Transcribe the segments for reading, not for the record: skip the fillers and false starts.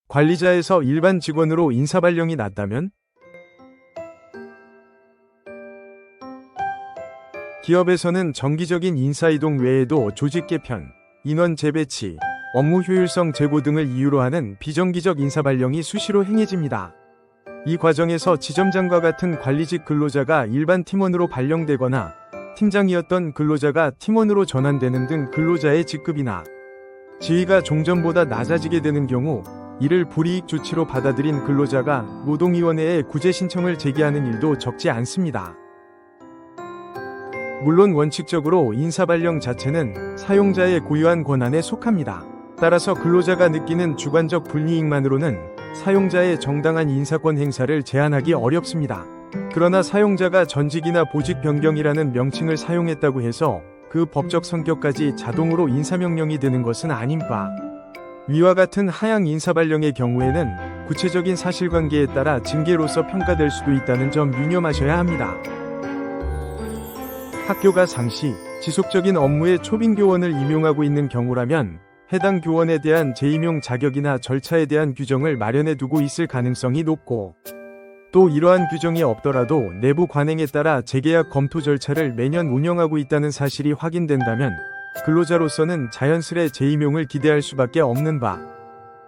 관리자에서 일반 직원으로 인사 발령이 났다면? 기업에서는 정기적인 인사이동 외에도 조직 개편, 인원 재배치, 업무 효율성 제고 등을 이유로 하는 비정기적 인사 발령이 수시로 행해집니다. 이 과정에서 지점장과 같은 관리직 근로자가 일반 팀원으로 발령되거나 팀장이었던 근로자가 팀원으로 전환되는 등 근로자의 직급이나 지위가 종전보다 낮아지게 되는 경우 이를 불이익 조치로 받아들인 근로자가 노동위원회에 구제 신청을 제기하는 일도 적지 않습니다. 물론 원칙적으로 인사발령 자체는 사용자의 고유한 권한에 속합니다. 따라서 근로자가 느끼는 주관적 불이익만으로는 사용자의 정당한 인사권 행사를 제한하기 어렵습니다. 그러나 사용자가 전직이나 보직 변경이라는 명칭을 사용했다고 해서 그 법적 성격까지 자동으로 인사명령이 되는 것은 아닌 바, 위와 같은 하향 인사발령의 경우에는 구체적인 사실관계에 따라 징계로서 평가될 수도 있다는 점 유념하셔야 합니다. 학교가 상시, 지속적인 업무에 초빙교원을 임용하고 있는 경우라면 해당 교원에 대한 재임용 자격이나 절차에 대한 규정을 마련해 두고 있을 가능성이 높고, 또 이러한 규정이 없더라도 내부 관행에 따라 재계약 검토 절차를 매년 운영하고 있다는 사실이 확인된다면 근로자로서는 자연스레 재임용을 기대할 수밖에 없는 바,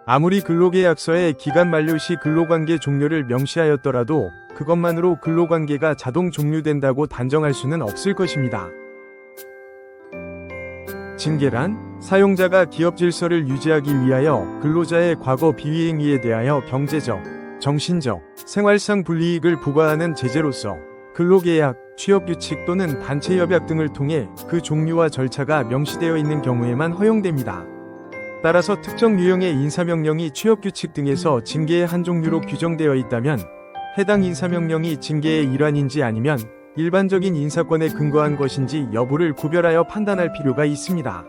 아무리 근로계약서에 기간 만료 시 근로관계 종료를 명시하였더라도 그것만으로 근로관계가 자동 종료된다고 단정할 수는 없을 것입니다. 징계란 사용자가 기업 질서를 유지하기 위하여 근로자의 과거 비위행위에 대하여 경제적, 정신적, 생활상 불이익을 부과하는 제재로서 근로계약, 취업규칙 또는 단체협약 등을 통해 그 종류와 절차가 명시되어 있는 경우에만 허용됩니다. 따라서 특정 유형의 인사명령이 취업규칙 등에서 징계의 한 종류로 규정되어 있다면 해당 인사명령이 징계의 일환인지 아니면 일반적인 인사권에 근거한 것인지 여부를 구별하여 판단할 필요가 있습니다.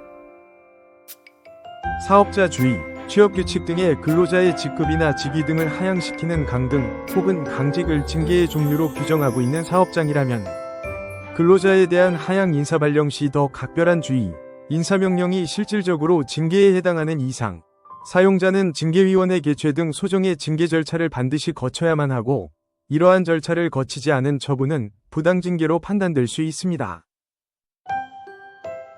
사업자 주의, 취업규칙 등의 근로자의 직급이나 직위 등을 하향시키는 강등 혹은 강직을 징계의 종류로 규정하고 있는 사업장이라면 근로자에 대한 하향 인사발령 시 더 각별한 주의, 인사명령이 실질적으로 징계에 해당하는 이상 사용자는 징계위원회 개최 등 소정의 징계 절차를 반드시 거쳐야만 하고, 이러한 절차를 거치지 않은 처분은 부당징계로 판단될 수 있습니다.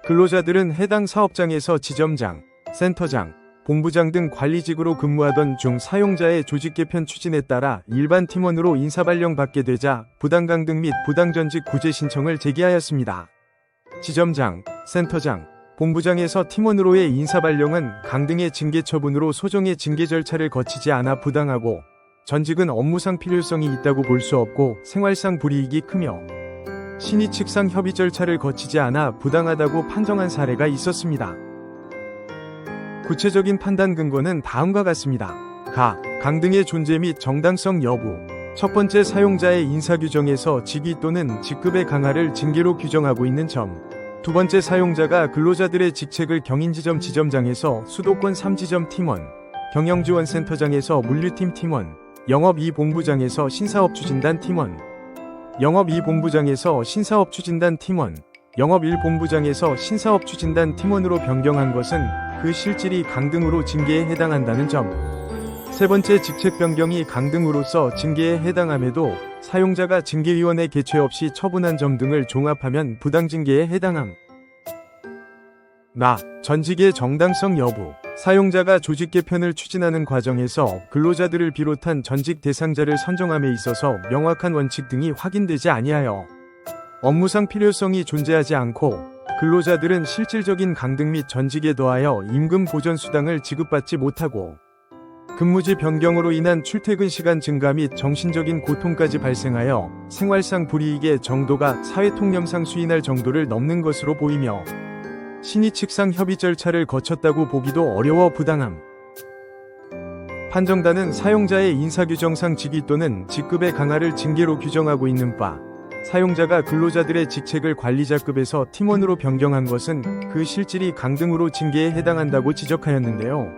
근로자들은 해당 사업장에서 지점장, 센터장, 본부장 등 관리직으로 근무하던 중 사용자의 조직 개편 추진에 따라 일반 팀원으로 인사발령 받게 되자 부당강등 및 부당전직 구제 신청을 제기하였습니다. 지점장, 센터장, 본부장에서 팀원으로의 인사발령은 강등의 징계 처분으로 소정의 징계 절차를 거치지 않아 부당하고, 전직은 업무상 필요성이 있다고 볼 수 없고 생활상 불이익이 크며 신의 측상 협의 절차를 거치지 않아 부당하다고 판정한 사례가 있었습니다. 구체적인 판단 근거는 다음과 같습니다. 강등의 존재 및 정당성 여부. 첫 번째, 사용자의 인사규정에서 직위 또는 직급의 강화를 징계로 규정하고 있는 점. 두 번째, 사용자가 근로자들의 직책을 경인지점 지점장에서 수도권 3지점 팀원, 경영지원센터장에서 물류팀 팀원, 영업 2본부장에서 신사업추진단 팀원, 영업 2본부장에서 신사업추진단 팀원, 영업 1본부장에서 신사업추진단 팀원으로 변경한 것은 그 실질이 강등으로 징계에 해당한다는 점. 세 번째, 직책 변경이 강등으로서 징계에 해당함에도 사용자가 징계위원회 개최 없이 처분한 점 등을 종합하면 부당징계에 해당함. 전직의 정당성 여부. 사용자가 조직 개편을 추진하는 과정에서 근로자들을 비롯한 전직 대상자를 선정함에 있어서 명확한 원칙 등이 확인되지 아니하여 업무상 필요성이 존재하지 않고 근로자들은 실질적인 강등 및 전직에 더하여 임금 보전 수당을 지급받지 못하고 근무지 변경으로 인한 출퇴근 시간 증가 및 정신적인 고통까지 발생하여 생활상 불이익의 정도가 사회통념상 수인할 정도를 넘는 것으로 보이며 신의 측상 협의 절차를 거쳤다고 보기도 어려워 부당함. 판정단은 사용자의 인사규정상 직위 또는 직급의 강화를 징계로 규정하고 있는 바, 사용자가 근로자들의 직책을 관리자급에서 팀원으로 변경한 것은 그 실질이 강등으로 징계에 해당한다고 지적하였는데요.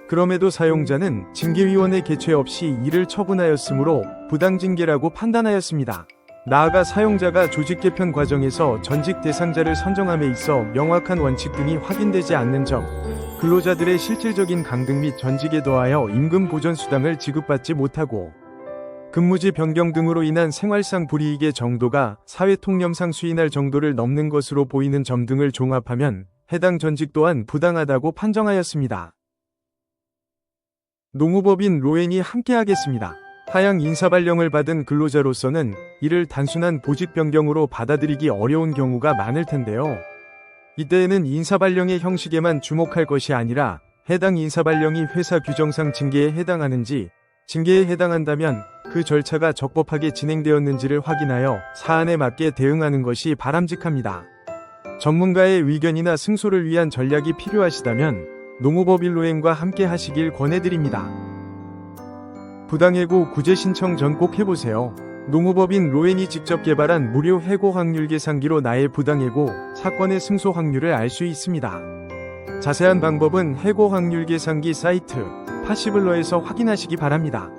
그럼에도 사용자는 징계위원회 개최 없이 이를 처분하였으므로 부당징계라고 판단하였습니다. 나아가 사용자가 조직 개편 과정에서 전직 대상자를 선정함에 있어 명확한 원칙 등이 확인되지 않는 점, 근로자들의 실질적인 강등 및 전직에 더하여 임금 보전 수당을 지급받지 못하고 근무지 변경 등으로 인한 생활상 불이익의 정도가 사회통념상 수인할 정도를 넘는 것으로 보이는 점 등을 종합하면 해당 전직 또한 부당하다고 판정하였습니다. 노무법인 로엔이 함께하겠습니다. 하향 인사발령을 받은 근로자로서는 이를 단순한 보직 변경으로 받아들이기 어려운 경우가 많을 텐데요. 이때에는 인사발령의 형식에만 주목할 것이 아니라 해당 인사발령이 회사 규정상 징계에 해당하는지, 징계에 해당한다면 그 절차가 적법하게 진행되었는지를 확인하여 사안에 맞게 대응하는 것이 바람직합니다. 전문가의 의견이나 승소를 위한 전략이 필요하시다면 노무법인 로엔과 함께 하시길 권해드립니다. 부당해고 구제 신청 전 꼭 해보세요. 노무법인 로엔이 직접 개발한 무료 해고 확률 계산기로 나의 부당해고 사건의 승소 확률을 알 수 있습니다. 자세한 방법은 해고 확률 계산기 사이트 파시블러에서 확인하시기 바랍니다.